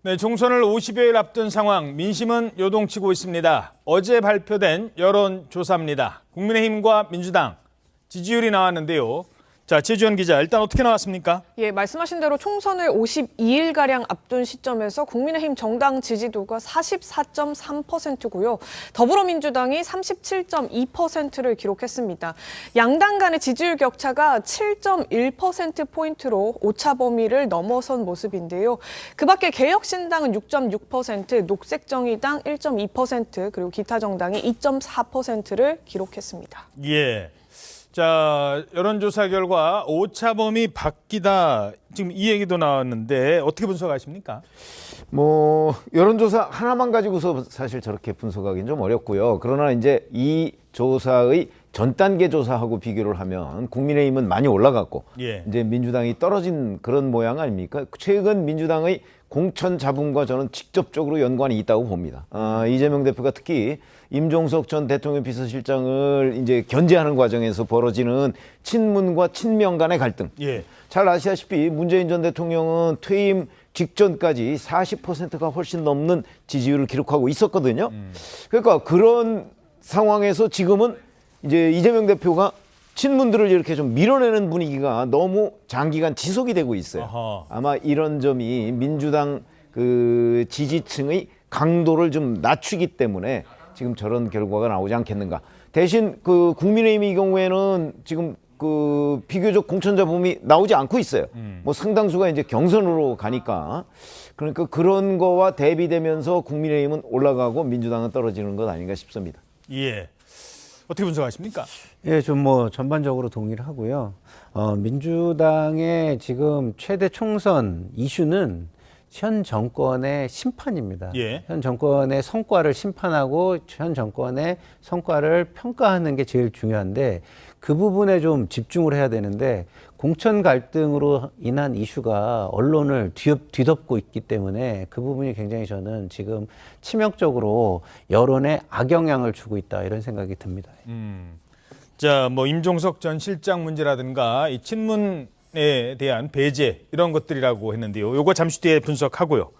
네, 총선을 50여일 앞둔 상황, 민심은 요동치고 있습니다. 어제 발표된 여론조사입니다. 국민의힘과 민주당 지지율이 나왔는데요. 자, 최주현 기자, 일단 어떻게 나왔습니까? 예, 말씀하신 대로 총선을 52일가량 앞둔 시점에서 국민의힘 정당 지지도가 44.3%고요. 더불어민주당이 37.2%를 기록했습니다. 양당 간의 지지율 격차가 7.1%포인트로 오차 범위를 넘어선 모습인데요. 그 밖에 개혁신당은 6.6%, 녹색정의당 1.2%, 그리고 기타 정당이 2.4%를 기록했습니다. 예. 자, 여론조사 결과 오차범위 바뀌다. 지금 이 얘기도 나왔는데 어떻게 분석하십니까? 여론조사 하나만 가지고서 사실 저렇게 분석하기는 좀 어렵고요. 그러나 이제 이 조사의 전 단계 조사하고 비교를 하면 국민의힘은 많이 올라갔고 예. 이제 민주당이 떨어진 그런 모양 아닙니까? 최근 민주당의 공천 잡음과 저는 직접적으로 연관이 있다고 봅니다. 이재명 대표가 특히 임종석 전 대통령 비서실장을 이제 견제하는 과정에서 벌어지는 친문과 친명 간의 갈등. 예. 잘 아시다시피 문재인 전 대통령은 퇴임 직전까지 40%가 훨씬 넘는 지지율을 기록하고 있었거든요. 그러니까 그런 상황에서 지금은 이제 이재명 대표가 친문들을 이렇게 좀 밀어내는 분위기가 너무 장기간 지속이 되고 있어요. 아하. 아마 이런 점이 민주당 그 지지층의 강도를 좀 낮추기 때문에 지금 저런 결과가 나오지 않겠는가. 대신 그 국민의힘의 경우에는 지금 그 비교적 공천자 범위 나오지 않고 있어요. 상당수가 이제 경선으로 가니까. 그러니까 그런 거와 대비되면서 국민의힘은 올라가고 민주당은 떨어지는 것 아닌가 싶습니다. 예. 어떻게 분석하십니까? 예, 좀 전반적으로 동의를 하고요. 민주당의 지금 최대 총선 이슈는 현 정권의 심판입니다. 예. 현 정권의 성과를 심판하고 현 정권의 성과를 평가하는 게 제일 중요한데 그 부분에 좀 집중을 해야 되는데 공천 갈등으로 인한 이슈가 언론을 뒤덮고 있기 때문에 그 부분이 굉장히 저는 지금 치명적으로 여론에 악영향을 주고 있다 이런 생각이 듭니다. 자, 임종석 전 실장 문제라든가 이 친문에 대한 배제 이런 것들이라고 했는데요. 요거 잠시 뒤에 분석하고요.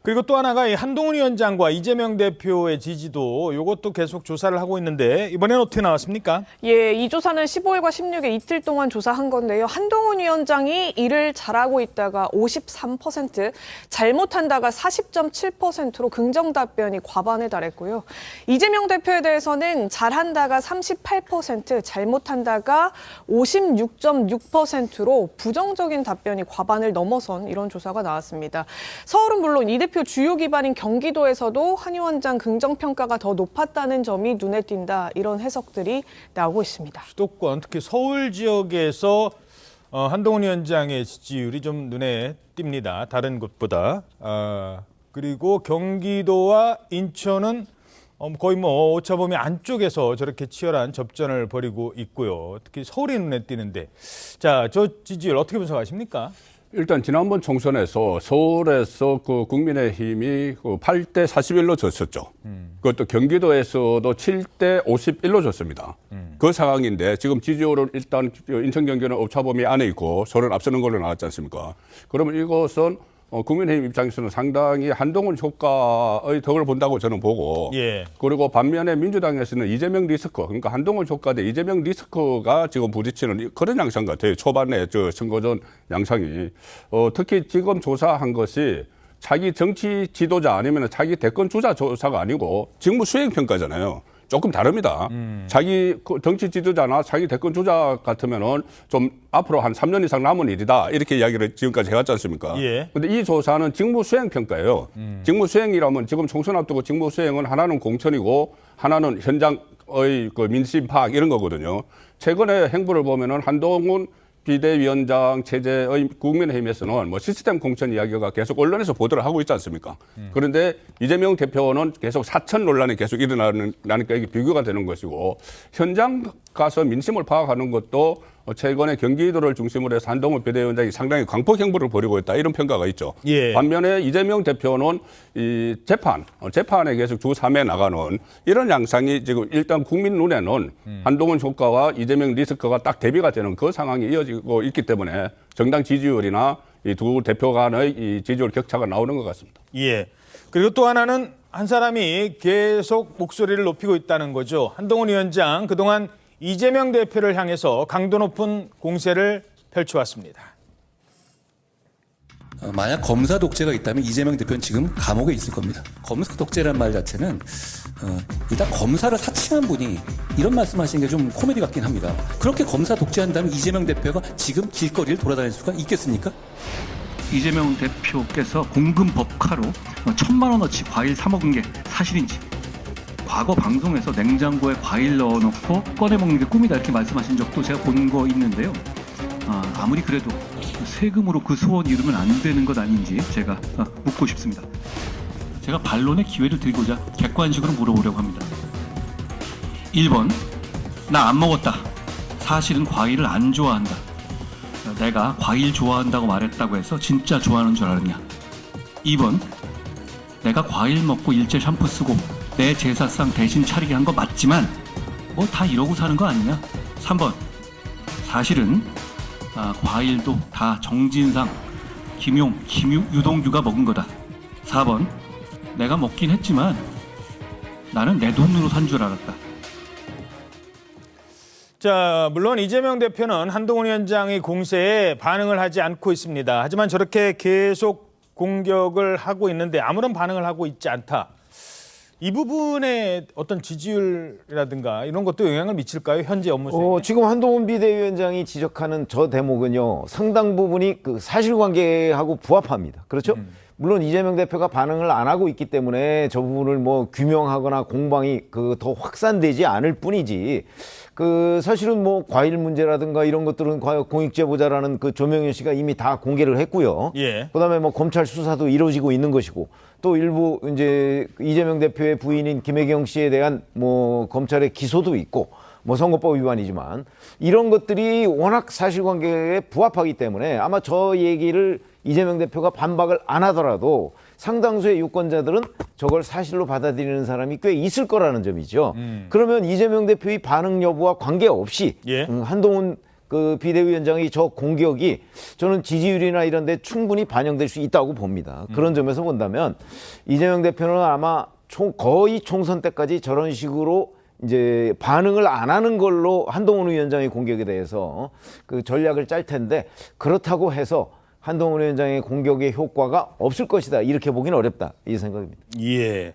그리고 또 하나가 이 한동훈 위원장과 이재명 대표의 지지도 요것도 계속 조사를 하고 있는데 이번에는 어떻게 나왔습니까? 예, 이 조사는 15일과 16일 이틀 동안 조사한 건데요. 한동훈 위원장이 일을 잘하고 있다가 53%, 잘못한다가 40.7%로 긍정 답변이 과반에 달했고요. 이재명 대표에 대해서는 잘한다가 38%, 잘못한다가 56.6%로 부정적인 답변이 과반을 넘어선 이런 조사가 나왔습니다. 서울은 물론 이 대표 주요 기반인 경기도에서도 한 위원장 긍정평가가 더 높았다는 점이 눈에 띈다. 이런 해석들이 나오고 있습니다. 수도권, 특히 서울 지역에서 한동훈 위원장의 지지율이 좀 눈에 띕니다. 다른 곳보다. 그리고 경기도와 인천은 거의 오차범위 안쪽에서 저렇게 치열한 접전을 벌이고 있고요. 특히 서울이 눈에 띄는데. 자, 저 지지율 어떻게 분석하십니까? 일단 지난번 총선에서 서울에서 그 국민의힘이 8대 41로 졌었죠. 그것도 경기도에서도 7대 51로 졌습니다. 그 상황인데 지금 지지율은 일단 인천 경기는 오차범위 안에 있고 서울은 앞서는 걸로 나왔지 않습니까? 그러면 이것은 국민의힘 입장에서는 상당히 한동훈 효과의 덕을 본다고 저는 보고 예. 그리고 반면에 민주당에서는 이재명 리스크 그러니까 한동훈 효과 대 이재명 리스크가 지금 부딪히는 그런 양상 같아요. 초반에 저 선거전 양상이 특히 지금 조사한 것이 자기 정치 지도자 아니면 자기 대권 주자 조사가 아니고 직무 수행 평가잖아요. 조금 다릅니다. 자기 정치 지도자나 자기 대권 주자 같으면은 좀 앞으로 한 3년 이상 남은 일이다. 이렇게 이야기를 지금까지 해왔지 않습니까? 예. 근데 이 조사는 직무 수행 평가예요. 직무 수행이라면 지금 총선 앞두고 직무 수행은 하나는 공천이고 하나는 현장의 그 민심 파악 이런 거거든요. 최근에 행보를 보면은 한동훈 비대위원장 체제의 국민의힘에서는 시스템 공천 이야기가 계속 언론에서 보도를 하고 있지 않습니까? 그런데 이재명 대표는 계속 사천 논란이 계속 일어나니까 이게 비교가 되는 것이고 현장 가서 민심을 파악하는 것도 최근에 경기도를 중심으로 해서 한동훈 비대위원장이 상당히 광폭 행보를 벌이고 있다 이런 평가가 있죠. 예. 반면에 이재명 대표는 이 재판에 계속 주 3회 나가는 이런 양상이 지금 일단 국민 눈에는 한동훈 효과와 이재명 리스크가 딱 대비가 되는 그 상황이 이어지고 있기 때문에 정당 지지율이나 이 두 대표 간의 이 지지율 격차가 나오는 것 같습니다. 예. 그리고 또 하나는 한 사람이 계속 목소리를 높이고 있다는 거죠. 한동훈 위원장 그동안 이재명 대표를 향해서 강도 높은 공세를 펼쳐왔습니다. 만약 검사 독재가 있다면 이재명 대표는 지금 감옥에 있을 겁니다. 검사 독재란 말 자체는 일단 검사를 사칭한 분이 이런 말씀하시는 게 좀 코미디 같긴 합니다. 그렇게 검사 독재한다면 이재명 대표가 지금 길거리를 돌아다닐 수가 있겠습니까? 이재명 대표께서 공금 법카로 1,000만 원어치 과일 사 먹은 게 사실인지, 과거 방송에서 냉장고에 과일 넣어놓고 꺼내 먹는 게 꿈이다 이렇게 말씀하신 적도 제가 본 거 있는데요. 아무리 그래도 세금으로 그 소원 이루면 안 되는 것 아닌지 제가 묻고 싶습니다. 제가 반론의 기회를 드리고자 객관식으로 물어보려고 합니다. 1번, 나 안 먹었다. 사실은 과일을 안 좋아한다. 내가 과일 좋아한다고 말했다고 해서 진짜 좋아하는 줄 알았냐. 2번, 내가 과일 먹고 일제 샴푸 쓰고 내 제사상 대신 차리게 한 거 맞지만 뭐 다 이러고 사는 거 아니냐. 3번, 사실은 과일도 다 정진상, 김용, 유동규가 먹은 거다. 4번, 내가 먹긴 했지만 나는 내 돈으로 산 줄 알았다. 자, 물론 이재명 대표는 한동훈 위원장의 공세에 반응을 하지 않고 있습니다. 하지만 저렇게 계속 공격을 하고 있는데 아무런 반응을 하고 있지 않다. 이 부분에 어떤 지지율이라든가 이런 것도 영향을 미칠까요? 현재 업무 수행에? 지금 한동훈 비대위원장이 지적하는 저 대목은요, 상당 부분이 그 사실관계하고 부합합니다. 그렇죠? 물론 이재명 대표가 반응을 안 하고 있기 때문에 저 부분을 뭐 규명하거나 공방이 그 더 확산되지 않을 뿐이지, 그 사실은 뭐 과일 문제라든가 이런 것들은 공익제보자라는 그 조명현 씨가 이미 다 공개를 했고요. 예. 그다음에 뭐 검찰 수사도 이루어지고 있는 것이고, 또 일부 이제 이재명 대표의 부인인 김혜경 씨에 대한 뭐 검찰의 기소도 있고, 뭐 선거법 위반이지만 이런 것들이 워낙 사실관계에 부합하기 때문에 아마 저 얘기를 이재명 대표가 반박을 안 하더라도 상당수의 유권자들은 저걸 사실로 받아들이는 사람이 꽤 있을 거라는 점이죠. 그러면 이재명 대표의 반응 여부와 관계없이 예. 한동훈 그 비대위원장의 저 공격이 저는 지지율이나 이런 데 충분히 반영될 수 있다고 봅니다. 그런 점에서 본다면 이재명 대표는 아마 거의 총선 때까지 저런 식으로 이제 반응을 안 하는 걸로 한동훈 위원장의 공격에 대해서 그 전략을 짤 텐데, 그렇다고 해서 한동훈 위원장의 공격의 효과가 없을 것이다 이렇게 보기는 어렵다 이 생각입니다. 예.